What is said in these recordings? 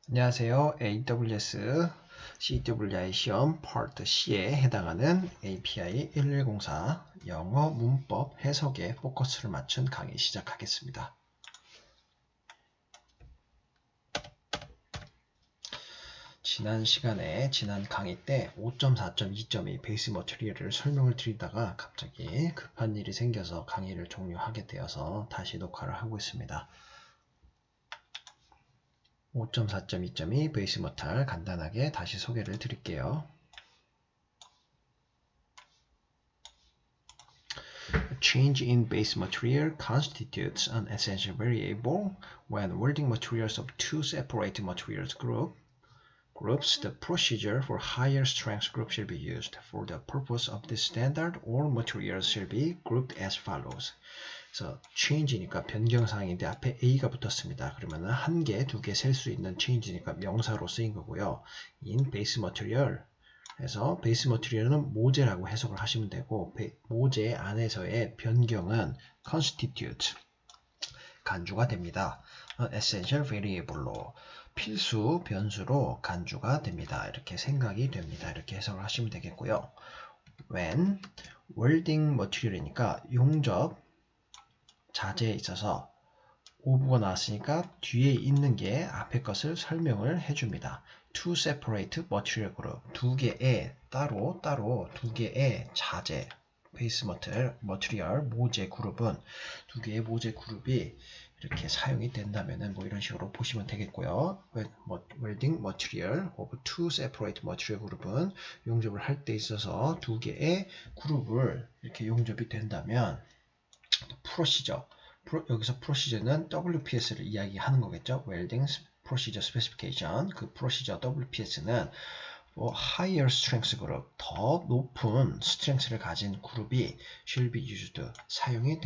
안녕하세요. AWS CWI 시험 파트 C에 해당하는 API 1104 영어 문법 해석에 포커스를 맞춘 강의 시작하겠습니다. 지난 시간에 지난 강의 때 5.4.2.2 베이스 머티리얼을 설명을 드리다가 갑자기 급한 일이 생겨서 강의를 종료하게 되어서 다시 녹화를 하고 있습니다. 5.4.2.2 베이스 머탈 간단하게 다시 소개를 드릴게요. Change in base material constitutes an essential variable when welding materials of two separate materials groups. The procedure for higher strength group shall be used. For the purpose of this standard, all materials shall be grouped as follows. 그래서 change니까 변경사항인데 앞에 a가 붙었습니다. 그러면 한 개, 두 개 셀 수 있는 change니까 명사로 쓰인 거고요. in base material 그래서 베이스 머티리얼은 모재라고 해석을 하시면 되고 모재 안에서의 변경은 constitute 간주가 됩니다. essential variable로 필수 변수로 간주가 됩니다. 이렇게 생각이 됩니다. 이렇게 해석을 하시면 되겠고요. when welding material이니까 용접 자재에 있어서 오브가 나왔으니까 뒤에 있는 게 앞에 것을 설명을 해줍니다. Two separate material group 두 개의 따로 두 개의 자재 베이스 머티리얼 모재 그룹은 두 개의 모재 그룹이 이렇게 사용이 된다면은 뭐 이런 식으로 보시면 되겠고요. Welding material of two separate material group은 용접을 할 때 있어서 두 개의 그룹을 이렇게 용접이 된다면 프로시저 여기서 프로시저는 WPS를 이야기하는 거겠죠. Welding Procedure Specification. 그 프로시저 WPS는 higher strength group, 더 높은 strength를 가진 그룹이 shall be used, 사용이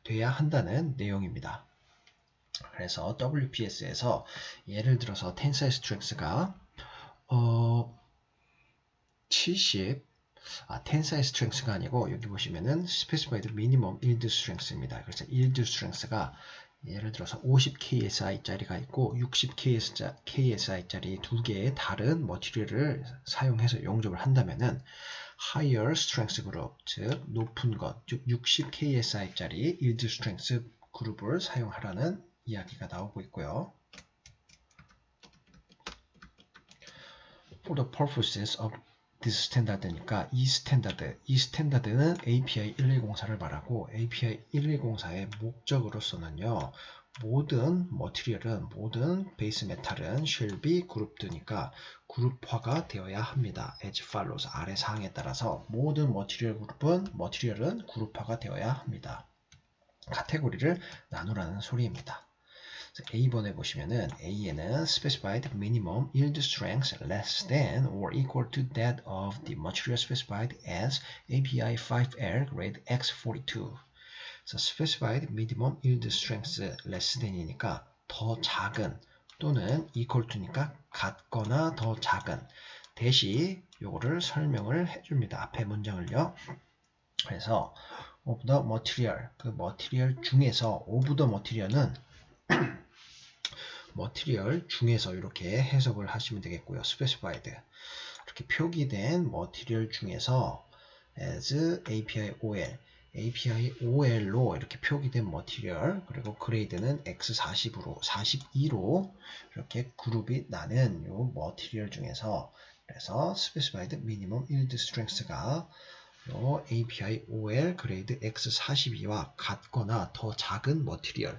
돼야 한다는 내용입니다. 그래서 WPS에서 예를 들어서 tensile strength가 70 tensile strength가 아니고 여기 보시면은 specified minimum yield strength입니다. 그래서 yield strength가 예를 들어서 50ksI짜리가 있고 60ksI짜리 두 개의 다른 머티리얼을 사용해서 용접을 한다면은 higher strength group, 즉 높은 것, 즉 60ksI짜리 yield strength 그룹을 사용하라는 이야기가 나오고 있고요. For the purposes of this standard니까 이 스탠다드는 API 1104를 말하고 API 1104의 목적으로서는요. 모든 머티리얼은 모든 베이스 메탈은 shall be grouped니까 그룹화가 되어야 합니다. as follows 아래 사항에 따라서 모든 머티리얼은 그룹화가 되어야 합니다. 카테고리를 나누라는 소리입니다. A번에 보시면은 A에는 specified minimum yield strength less than or equal to that of the material specified as API 5L grade X42. 그래서 specified minimum yield strength less than이니까 더 작은 또는 equal to니까 같거나 더 작은 대시 요거를 설명을 해줍니다. 앞에 문장을요. 그래서 of the material 그 머티리얼 중에서 of the material은 머티리얼 중에서 이렇게 해석을 하시면 되겠고요. specified 이렇게 표기된 머티리얼 중에서 as API OL로 이렇게 표기된 머티리얼 그리고 그레이드는 X40으로 42로 이렇게 그룹이 나는 요 머티리얼 중에서 그래서 specified minimum yield strength가 요 API OL 그레이드 X42와 같거나 더 작은 머티리얼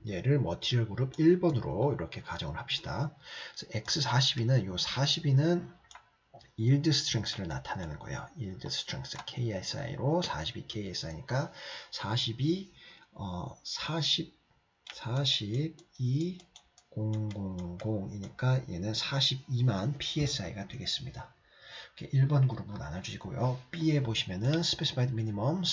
얘를 머티리얼 그룹 1번으로 이렇게 가정을 합시다. X42는 요 42는 yield strength를 나타내는 거예요. yield strength KSI로 42 KSI니까 42 42000이니까 얘는 42만 PSI가 되겠습니다. 1번 그룹으로 나눠주시고요. B에 보시면은 specified minimum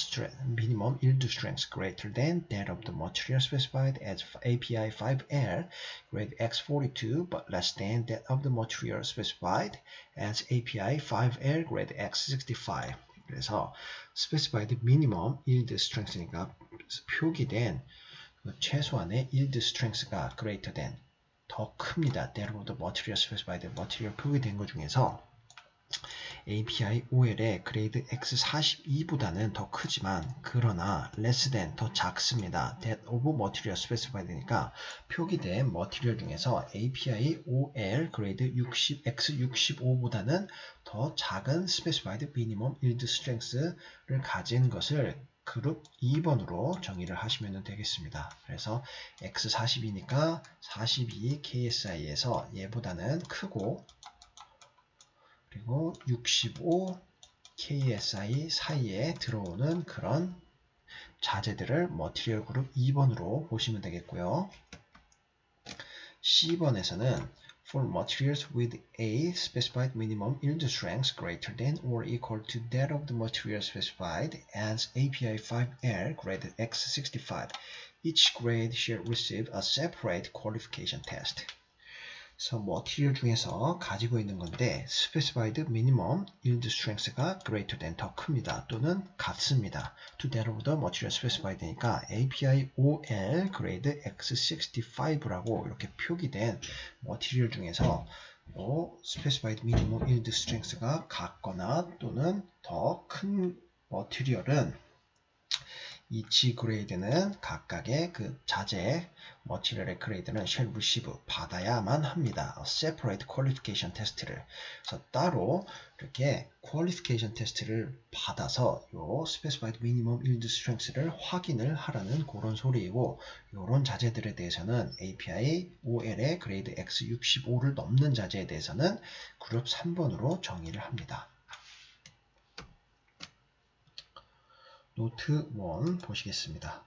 yield strength greater than that of the material specified as API 5L grade X42 but less than that of the material specified as API 5L grade X65. 그래서 specified minimum yield strength니까 표기된 최소한의 yield strength가 greater than 더 큽니다. that of the material specified material 표기된 것 중에서 API OL의 그레이드 X42보다는 더 크지만 그러나 less than 더 작습니다. that of material specified니까 표기된 머티리얼 중에서 API OL 그레이드 60, X65보다는 더 작은 specified minimum yield strength를 가진 것을 그룹 2번으로 정의를 하시면 되겠습니다. 그래서 X42니까 42 KSI에서 얘보다는 크고 그리고 65 KSI 사이에 들어오는 그런 자재들을 머티리얼 그룹 2번으로 보시면 되겠고요. C번에서는 for materials with a specified minimum yield strength greater than or equal to that of the material specified as API 5L grade X65, each grade shall receive a separate qualification test. 그래서 머티리얼 중에서 가지고 있는 건데 specified minimum yield strength가 greater than 더 큽니다. 또는 같습니다. to that of the material specified니까 API OL grade X65라고 이렇게 표기된 머티리얼 중에서 specified minimum yield strength가 같거나 또는 더 큰 머티리얼은 이 G 그레이드는 각각의 그 자재 머티리얼의 그레이드는 shall receive 받아야만 합니다. separate qualification test를. 그래서 따로 이렇게 qualification test를 받아서 요 specified minimum yield strength를 확인을 하라는 그런 소리이고 이런 자재들에 대해서는 API OL의 그레이드 X65를 넘는 자재에 대해서는 그룹 3번으로 정의를 합니다. 노트 1 보시겠습니다.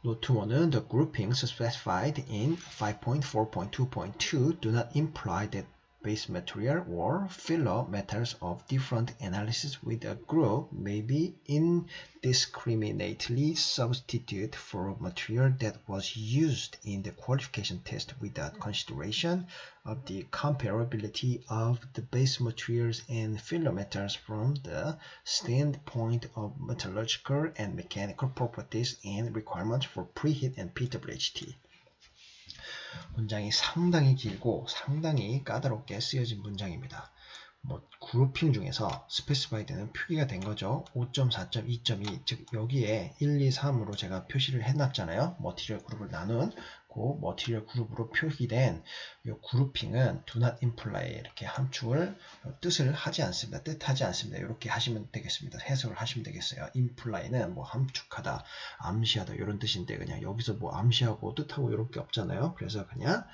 노트 1은 the groupings specified in 5.4.2.2 do not imply that base material or filler metals of different analysis with a group may be indiscriminately substituted for material that was used in the qualification test without consideration of the comparability of the base materials and filler metals from the standpoint of metallurgical and mechanical properties and requirements for preheat and PWHT. 문장이 상당히 길고 상당히 까다롭게 쓰여진 문장입니다. 그룹핑 중에서 스페시파이드는 표기가 된 거죠. 5.4.2.2 즉 여기에 1, 2, 3으로 제가 표시를 해놨잖아요. 머티리얼 그룹을 나눈 그 머티리얼 그룹으로 표기된 이 그룹핑은 do not imply 이렇게 함축을 뜻을 하지 않습니다. 뜻하지 않습니다. 이렇게 하시면 되겠습니다. 해석을 하시면 되겠어요. imply는 뭐 함축하다, 암시하다 이런 뜻인데 그냥 여기서 뭐 암시하고 뜻하고 이렇게 없잖아요. 그래서 그냥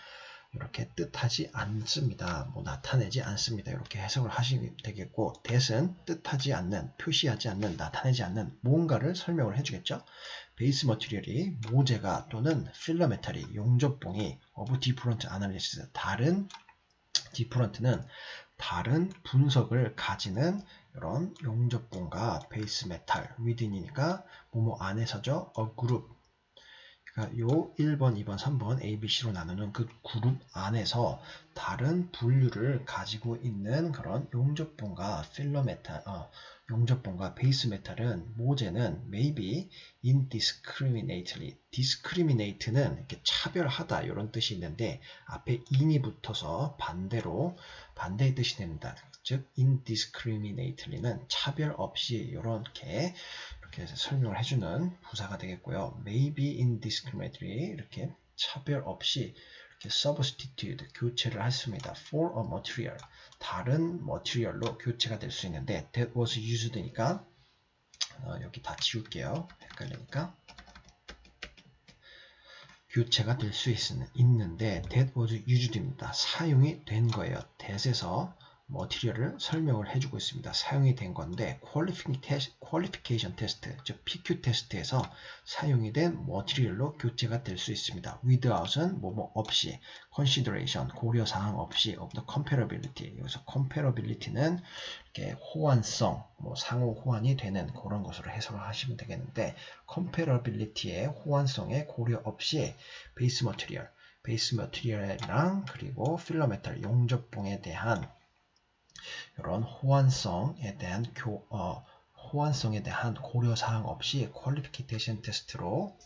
이렇게 뜻하지 않습니다. 뭐 나타내지 않습니다. 이렇게 해석을 하시면 되겠고 that은 뜻하지 않는, 표시하지 않는, 나타내지 않는 뭔가를 설명을 해주겠죠. 베이스 머티리얼이 모재가 또는 필러 메탈이 용접봉이 of different analysis 다른 different는 다른 분석을 가지는 이런 용접봉과 베이스 메탈 within이니까 뭐뭐 안에서죠. a group 그러니까 요 1번, 2번, 3번 A, B, C로 나누는 그 그룹 안에서 다른 분류를 가지고 있는 그런 용접봉과 필러 메탈, 용접봉과 베이스 메탈은 모재는 maybe indiscriminately, discriminate는 이렇게 차별하다 이런 뜻이 있는데 앞에 in이 붙어서 반대로 반대의 뜻이 됩니다. 즉 indiscriminately는 차별 없이 이렇게 설명을 해주는 부사가 되겠고요. maybe indiscriminately 이렇게 차별 없이 이렇게 substitute 교체를 했습니다. for a material 다른 머티리얼로 교체가 될 수 있는데 that was used니까 여기 다 지울게요. 헷갈리니까 교체가 될 수 있는데 that was used입니다. 사용이 된 거예요. that에서 머티리얼을 설명을 해주고 있습니다. 사용이 된 건데 qualification test, 즉 PQ 테스트에서 사용이 된 머티리얼로 교체가 될 수 있습니다. without은 뭐뭐 없이, consideration, 고려사항 없이, of the comparability, 여기서 comparability는 이렇게 호환성, 뭐 상호 호환이 되는 그런 것으로 해석을 하시면 되겠는데 comparability의 호환성에 고려 없이 베이스 머티리얼이랑 그리고 필러 메탈 용접봉에 대한 이런 호환성에 대한 고려사항 없이 퀄리피케이션 테스트로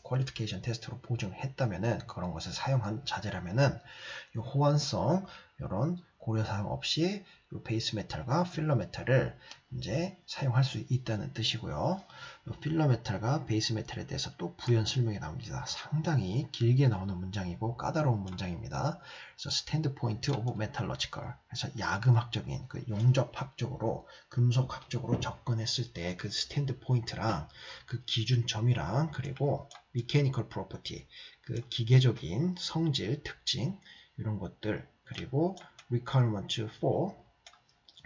보증했다면은, 그런 것을 사용한 자재라면은 이 호환성 이런 고려사항 없이 이 베이스 메탈과 필러 메탈을 이제 사용할 수 있다는 뜻이고요. 이 필러 메탈과 베이스 메탈에 대해서 또 부연 설명이 나옵니다. 상당히 길게 나오는 문장이고 까다로운 문장입니다. 그래서 스탠드 포인트 오브 메탈러지컬, 그래서 야금학적인 그 용접학적으로 금속학적으로 접근했을 때 그 스탠드 포인트랑 그 기준점이랑, 그리고 미케니컬 프로퍼티 그 기계적인 성질 특징 이런 것들, 그리고 requirement for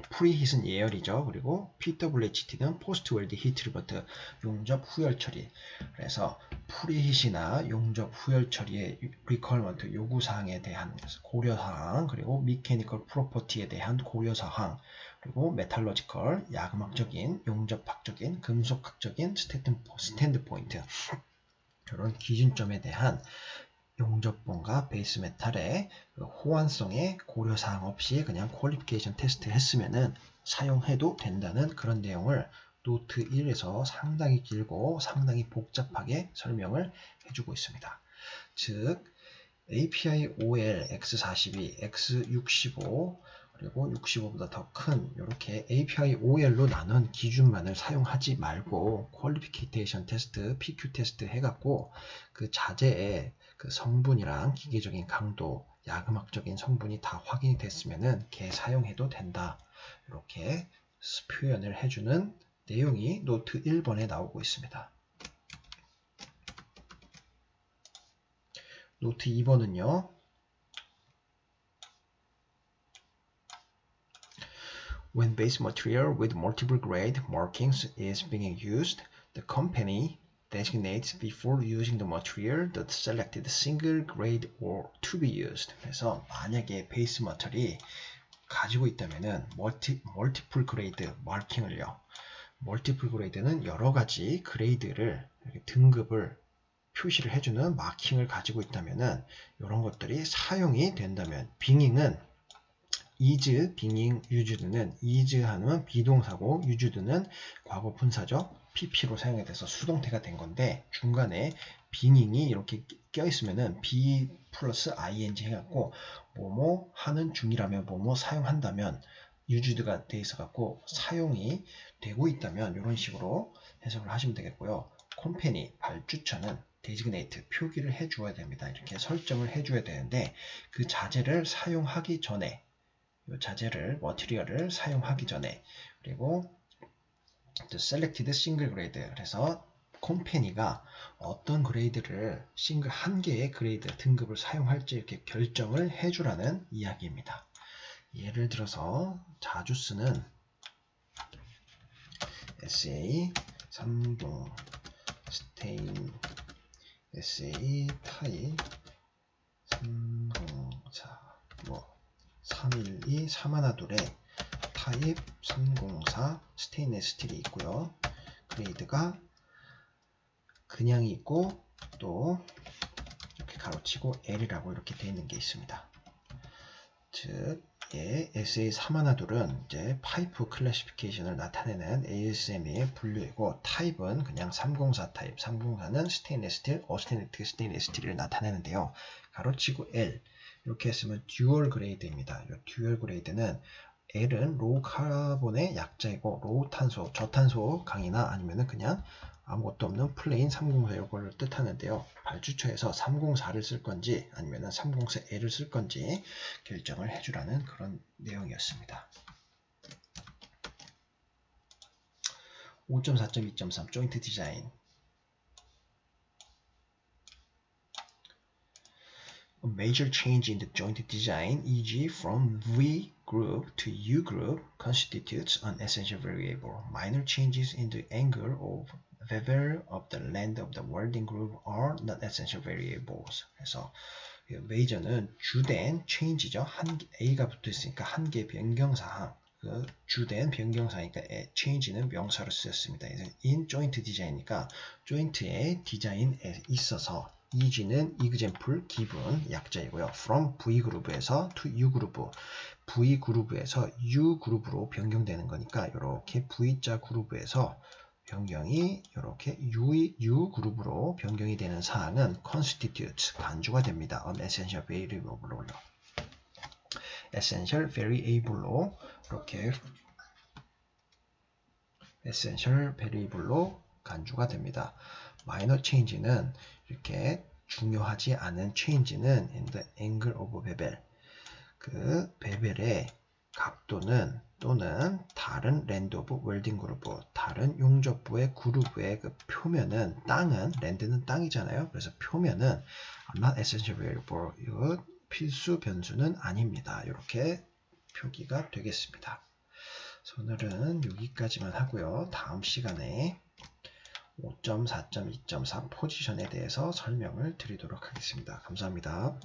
프리힛은 예열이죠. 그리고 PWHT는 포스트 웰드 히트 리버트 용접 후열 처리. 그래서 프리힛이나 용접 후열 처리의 requirement 요구사항에 대한 고려사항, 그리고 메케니컬 프로퍼티에 대한 고려사항, 그리고 메탈러지컬 야금학적인 용접학적인 금속학적인 스탠드 포인트 이런 기준점에 대한 용접본과 베이스 메탈의 호환성의 고려사항 없이 그냥 퀄리피케이션 테스트 했으면은 사용해도 된다는 그런 내용을 노트 1에서 상당히 길고 상당히 복잡하게 설명을 해주고 있습니다. 즉 API OL X42, X65 그리고 65보다 더 큰 이렇게 API OL로 나눈 기준만을 사용하지 말고 퀄리피케이션 테스트, PQ 테스트 해갖고 그 자재의 그 성분이랑 기계적인 강도, 야금학적인 성분이 다 확인이 됐으면은 걔 사용해도 된다. 이렇게 표현을 해주는 내용이 노트 1번에 나오고 있습니다. 노트 2번은요. When base material with multiple grade markings is being used, the company designates before using the material the selected single grade or to be used. 그래서 만약에 베이스 머털이 가지고 있다면은 멀티플 그레이드 마킹을요. 멀티플 그레이드는 여러 가지 그레이드를 등급을 표시를 해주는 마킹을 가지고 있다면은 이런 것들이 사용이 된다면, 빙잉은 is, 빙잉, used는 is 하면 비동사고 used는 과거 분사죠. pp로 사용이 돼서 수동태가 된 건데 중간에 빙잉이 이렇게 껴있으면은 be 플러스 ing 해갖고 뭐뭐 하는 중이라면 뭐뭐 사용한다면 used가 돼 있어갖고 사용이 되고 있다면 이런 식으로 해석을 하시면 되겠고요. 컴퍼니 발주처는 designate 표기를 해줘야 됩니다. 이렇게 설정을 해줘야 되는데 그 자재를 사용하기 전에 이 자재를 머티리얼을 사용하기 전에, 그리고 the selected single grade, 그래서 컴퍼니가 어떤 그레이드를 싱글 한 개의 그레이드 등급을 사용할지 이렇게 결정을 해주라는 이야기입니다. 예를 들어서 자주 쓰는 SA30 스테인 SA 타입 304 312 사마나돌의 타입 304 스테인레스 스틸이 있고요. 그레이드가 그냥이 있고 또 이렇게 가로치고 L이라고 이렇게 되어 있는 게 있습니다. 즉 SA 사마나돌은 이제 파이프 클래시피케이션을 나타내는 ASME의 분류이고 타입은 그냥 304 타입, 304는 스테인레스 스틸, 어스테니틱 스테인레스 스틸을 나타내는데요. 가로치고 L 이렇게 했으면 듀얼 그레이드입니다. 이 듀얼 그레이드는 L은 로우 카본의 약자이고 로우 탄소, 저탄소 강이나 아니면은 그냥 아무것도 없는 플레인 304 이걸 뜻하는데요. 발주처에서 304를 쓸 건지 아니면은 304L을 쓸 건지 결정을 해주라는 그런 내용이었습니다. 5.4.2.3 조인트 디자인. A major change in the joint design, e.g. from V group to U group, constitutes an essential variable. Minor changes in the angle of bevel of the length of the welding groove are not essential variables. 그래서 메이저는 주된 change죠. A가 붙어 있으니까 한 개 변경사항. 그 주된 변경사니까 change는 명사로 쓰였습니다. in joint design이니까 joint의 디자인에 있어서 is는 example, given 약자이고요. from V그룹에서 to U그룹, V그룹에서 U그룹으로 변경되는 거니까 이렇게 V자 그룹에서 변경이 이렇게 U그룹으로 변경이 되는 사항은 constitutes, 간주가 됩니다. an essential variable로. essential variable로 이렇게 essential variable로 간주가 됩니다. minor change는 이렇게 중요하지 않은 change는 in the angle of bevel, 그 베벨의 각도는 또는 다른 랜드 오브 웰딩 그룹, 다른 용접부의 그룹의 그 표면은, 땅은, 랜드는 땅이잖아요. 그래서 표면은 not essential variable, 이거 필수 변수는 아닙니다. 이렇게 표기가 되겠습니다. 오늘은 여기까지만 하고요. 다음 시간에 5.4.2.4 포지션에 대해서 설명을 드리도록 하겠습니다. 감사합니다.